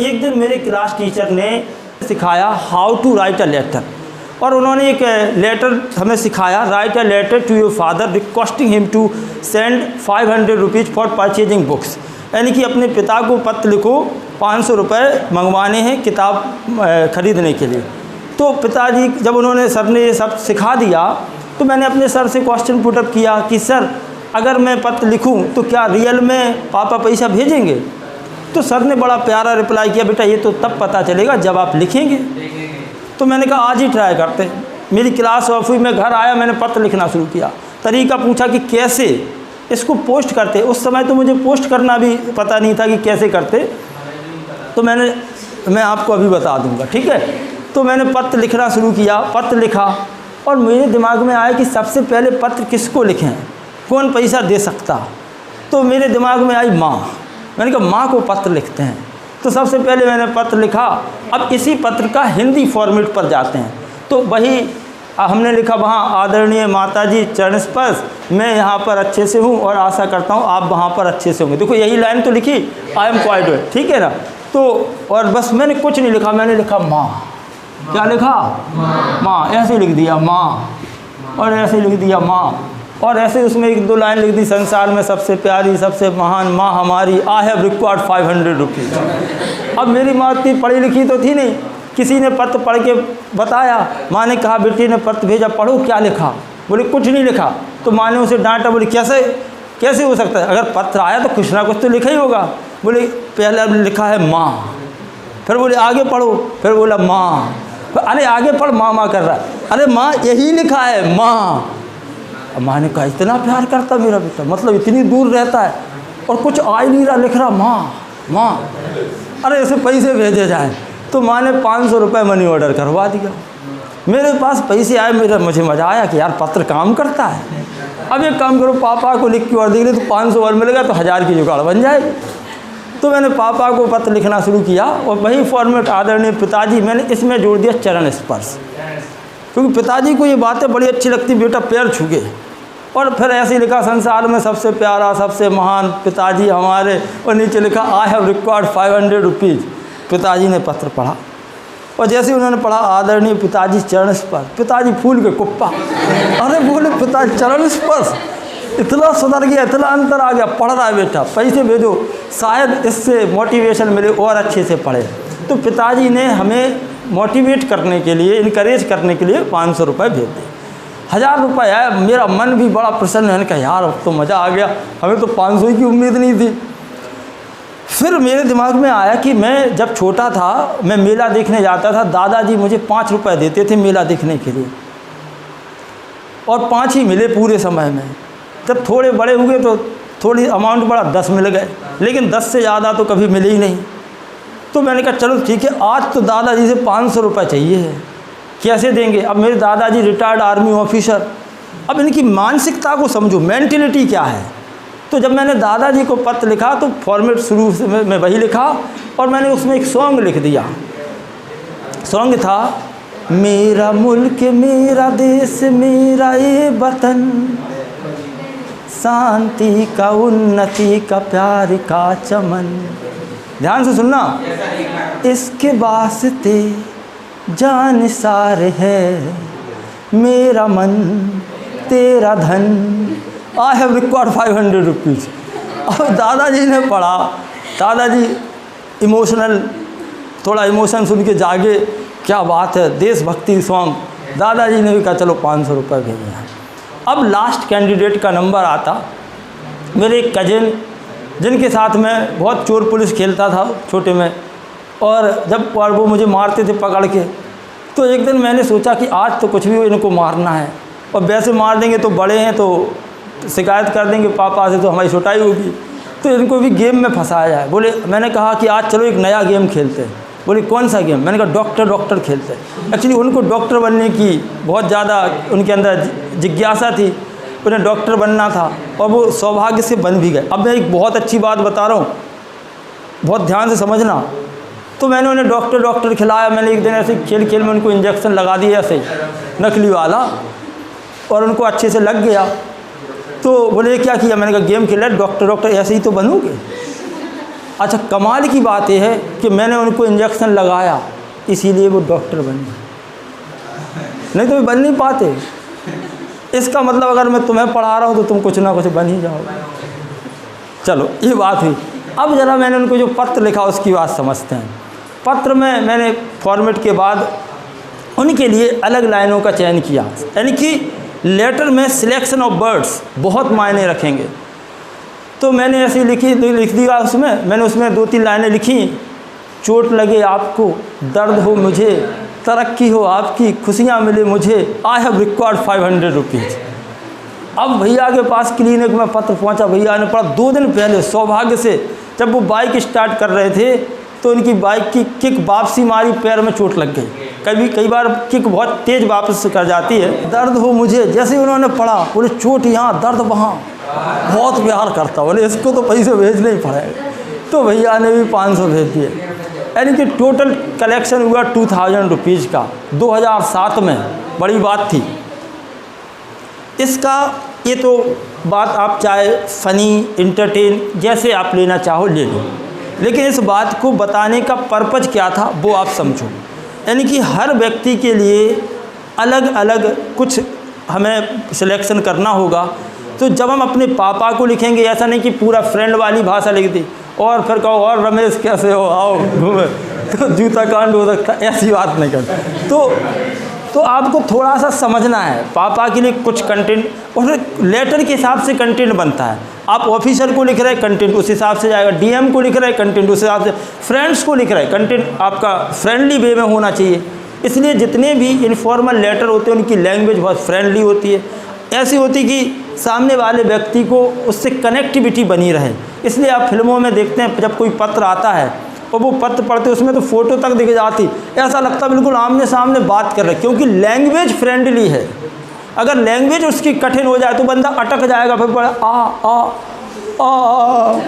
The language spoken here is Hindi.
एक दिन मेरे क्लास टीचर ने सिखाया how to write a letter, और उन्होंने एक लेटर हमें सिखाया, write a letter to your father requesting him to send 500 rupees for purchasing books, यानी कि अपने पिता को पत्र लिखो 500 रुपये मंगवाने हैं किताब ख़रीदने के लिए। तो पिताजी जब उन्होंने सर ने ये सब सिखा दिया तो मैंने अपने सर से क्वेश्चन पुटअप किया कि सर अगर मैं पत्र लिखूं तो क्या रियल में पापा पैसा भेजेंगे? तो सर ने बड़ा प्यारा रिप्लाई किया, बेटा ये तो तब पता चलेगा जब आप लिखेंगे। तो मैंने कहा आज ही ट्राई करते हैं। मेरी क्लास ऑफ हुई, मैं घर आया, मैंने पत्र लिखना शुरू किया। तरीका पूछा कि कैसे इसको पोस्ट करते, उस समय तो मुझे पोस्ट करना भी पता नहीं था कि कैसे करते, तो मैं आपको अभी बता दूंगा, ठीक है। तो मैंने पत्र लिखना शुरू किया, पत्र लिखा और मेरे दिमाग में आया कि सबसे पहले पत्र किसको लिखें, कौन पैसा दे सकता। तो मेरे दिमाग में आई माँ, मैंने कहा माँ को पत्र लिखते हैं। तो सबसे पहले मैंने पत्र लिखा। अब इसी पत्र का हिंदी फॉर्मेट पर जाते हैं, तो वही हमने लिखा वहाँ, आदरणीय माताजी चरण स्पर्श, मैं यहाँ पर अच्छे से हूँ और आशा करता हूँ आप वहाँ पर अच्छे से होंगे। देखो यही लाइन तो लिखी, आई एम क्वाइट वेल, ठीक है ना। तो और बस मैंने कुछ नहीं लिखा, मैंने लिखा माँ। क्या लिखा? माँ। ऐसे लिख दिया माँ, और ऐसे लिख दिया माँ, और ऐसे उसमें एक दो लाइन लिख दी, संसार में सबसे प्यारी सबसे महान माँ हमारी, आई हैव रिक्वायर्ड 500 रुपीज़। अब मेरी माँ इतनी पढ़ी लिखी तो थी नहीं, किसी ने पत्र पढ़ के बताया, माँ ने कहा बेटी ने पत्र भेजा, पढ़ो क्या लिखा। बोले कुछ नहीं लिखा। तो माँ ने उसे डांटा, बोले कैसे हो सकता है, अगर पत्र आया तो कुछ ना कुछ तो लिखा ही होगा। बोले पहले लिखा है माँ, फिर बोले आगे पढ़ो, फिर बोला माँ, अरे आगे पढ़, माँ कर रहा है, अरे माँ यही लिखा है माँ। अब माँ ने कहा इतना प्यार करता मेरा बेटा, मतलब इतनी दूर रहता है और कुछ आ ही नहीं रहा, लिख रहा माँ। अरे ऐसे पैसे भेजे जाएँ। तो माँ ने 500 रुपये मनी ऑर्डर करवा दिया। मेरे पास पैसे आए, मुझे मज़ा आया कि यार पत्र काम करता है। अब एक काम करो, पापा को लिख के और देख ले तो 500 और मिलेगा तो 1000 की जुगाड़ बन जाएगी। तो मैंने पापा को पत्र लिखना शुरू किया और वही फॉर्मेट, आदरणीय पिताजी, मैंने इसमें जोड़ दिया चरण स्पर्श, क्योंकि पिताजी को ये बातें बड़ी अच्छी लगती, बेटा पैर छूगे। और फिर ऐसे ही लिखा, संसार में सबसे प्यारा सबसे महान पिताजी हमारे, और नीचे लिखा आई हैव रिक्वायर्ड 500 रुपीज़। पिताजी ने पत्र पढ़ा और जैसे उन्होंने पढ़ा, आदरणीय पिताजी चरण स्पर्श, पिताजी फूल के कुप्पा। अरे बोले पिताजी चरण स्पर्श, इतना सुधर गया, इतना अंतर आ गया, पढ़ रहा है बेटा, पैसे भेजो, शायद इससे मोटिवेशन मिले और अच्छे से पढ़े। तो पिताजी ने हमें मोटिवेट करने के लिए, इनकरेज करने के लिए 500 रुपये भेज दिए। 1000 रुपये आया, मेरा मन भी बड़ा प्रसन्न है, कहा यार अब तो मज़ा आ गया, हमें तो 500 की उम्मीद नहीं थी। फिर मेरे दिमाग में आया कि मैं जब छोटा था, मैं मेला देखने जाता था, दादाजी मुझे 5 रुपये देते थे मेला देखने के लिए, और 5 ही मिले पूरे समय में। जब थोड़े बड़े हुए तो थोड़ी अमाउंट बढ़ा, 10 मिल गए, लेकिन 10 से ज़्यादा तो कभी मिले ही नहीं। तो मैंने कहा चलो ठीक है, आज तो दादाजी से 500 रुपये चाहिए है, कैसे देंगे। अब मेरे दादाजी रिटायर्ड आर्मी ऑफिसर, अब इनकी मानसिकता को समझो, मेंटलिटी क्या है। तो जब मैंने दादाजी को पत्र लिखा तो फॉर्मेट शुरू से मैं वही लिखा, और मैंने उसमें एक सॉन्ग लिख दिया। सॉन्ग था, मेरा मुल्क मेरा देश मेरा ये वतन, शांति का उन्नति का प्यार का चमन। ध्यान से सुनना, इसके वास्ते जान सार है मेरा मन तेरा धन, आई हैव रिक्वायर्ड 500 रुपीज़। अब दादाजी ने पढ़ा, दादाजी इमोशनल, थोड़ा इमोशन सुन के जागे, क्या बात है, देशभक्ति सॉन्ग। दादाजी ने भी कहा चलो 500 रुपये भेजे। अब लास्ट कैंडिडेट का नंबर आता, मेरे एक कजिन जिनके साथ मैं बहुत चोर पुलिस खेलता था छोटे में, और जब वो मुझे मारते थे पकड़ के, तो एक दिन मैंने सोचा कि आज तो कुछ भी हो, इनको मारना है, और वैसे मार देंगे तो बड़े हैं तो शिकायत कर देंगे पापा से, तो हमारी सुटाई होगी, तो इनको भी गेम में फंसाया जाए। बोले, मैंने कहा कि आज चलो एक नया गेम खेलते हैं। बोले कौन सा गेम? मैंने कहा डॉक्टर खेलते हैं। एक्चुअली उनको डॉक्टर बनने की बहुत ज़्यादा उनके अंदर जिज्ञासा थी, उन्हें डॉक्टर बनना था, और वो सौभाग्य से बन भी गए। अब मैं एक बहुत अच्छी बात बता रहा हूँ, बहुत ध्यान से समझना। तो मैंने उन्हें डॉक्टर खिलाया। मैंने एक दिन ऐसे खेल में उनको इंजेक्शन लगा दिया ऐसे नकली वाला, और उनको अच्छे से लग गया। तो बोले क्या किया? मैंने कहा गेम खेला, डॉक्टर ऐसे ही तो बनोगे। अच्छा, कमाल की बात यह है कि मैंने उनको इंजेक्शन लगाया, इसीलिए वो डॉक्टर बन गए, नहीं तो बन नहीं पाते। इसका मतलब अगर मैं तुम्हें पढ़ा रहा हूँ तो तुम कुछ ना कुछ बन ही जाओगे। चलो, ये बात हुई। अब ज़रा मैंने उनको जो पत्र लिखा उसकी बात समझते हैं। पत्र में मैंने फॉर्मेट के बाद उनके लिए अलग लाइनों का चयन किया, यानी कि लेटर में सिलेक्शन ऑफ वर्ड्स बहुत मायने रखेंगे। तो मैंने ऐसे लिख दिया उसमें, मैंने उसमें 2-3 लाइनें लिखी। चोट लगे आपको, दर्द हो मुझे, तरक्की हो आपकी, खुशियाँ मिले मुझे, आई हैव रिक्वायर्ड 500 रुपीज़। अब भैया के पास क्लिनिक में पत्र पहुंचा, भैया ने पढ़ा। 2 दिन पहले सौभाग्य से जब वो बाइक स्टार्ट कर रहे थे तो उनकी बाइक की किक वापसी मारी, पैर में चोट लग गई। कई बार किक बहुत तेज़ वापस कर जाती है। दर्द हो मुझे, जैसे उन्होंने पढ़ा, बोले चोट यहाँ दर्द वहाँ, बहुत प्यार करता, बोले इसको तो पैसे भेजने ही पड़ेगा। तो भैया ने भी 500 भेज दिए, यानी कि टोटल कलेक्शन हुआ 2000 रुपीज़ का 2007 में। बड़ी बात थी। इसका ये तो बात आप चाहे फ़नी, इंटरटेन जैसे आप लेना चाहो ले लो, लेकिन इस बात को बताने का पर्पज़ क्या था वो आप समझो। यानी कि हर व्यक्ति के लिए अलग अलग कुछ हमें सिलेक्शन करना होगा। तो जब हम अपने पापा को लिखेंगे, ऐसा नहीं कि पूरा फ्रेंड वाली भाषा लिख दी और फिर कहो और रमेश कैसे हो, आओ घूमे, तो जूता कांड हो सकता, ऐसी बात नहीं करते। तो आपको थोड़ा सा समझना है, पापा के लिए कुछ कंटेंट, और लेटर के हिसाब से कंटेंट बनता है। आप ऑफिसर को लिख रहे हैं, कंटेंट उस हिसाब से जाएगा। डीएम को लिख रहे हैं, कंटेंट उस हिसाब से। फ्रेंड्स को लिख रहे हैं, कंटेंट आपका फ्रेंडली वे में होना चाहिए। इसलिए जितने भी इनफॉर्मल लेटर होते हैं उनकी लैंग्वेज बहुत फ्रेंडली होती है, ऐसी होती कि सामने वाले व्यक्ति को उससे कनेक्टिविटी बनी रहे। इसलिए आप फिल्मों में देखते हैं जब कोई पत्र आता है और वो पत्र पढ़ते उसमें तो फ़ोटो तक दिख जाती, ऐसा लगता बिल्कुल आमने सामने बात कर रहे, क्योंकि लैंग्वेज फ्रेंडली है। अगर लैंग्वेज उसकी कठिन हो जाए तो बंदा अटक जाएगा, फिर आ आ आ, आ, आ।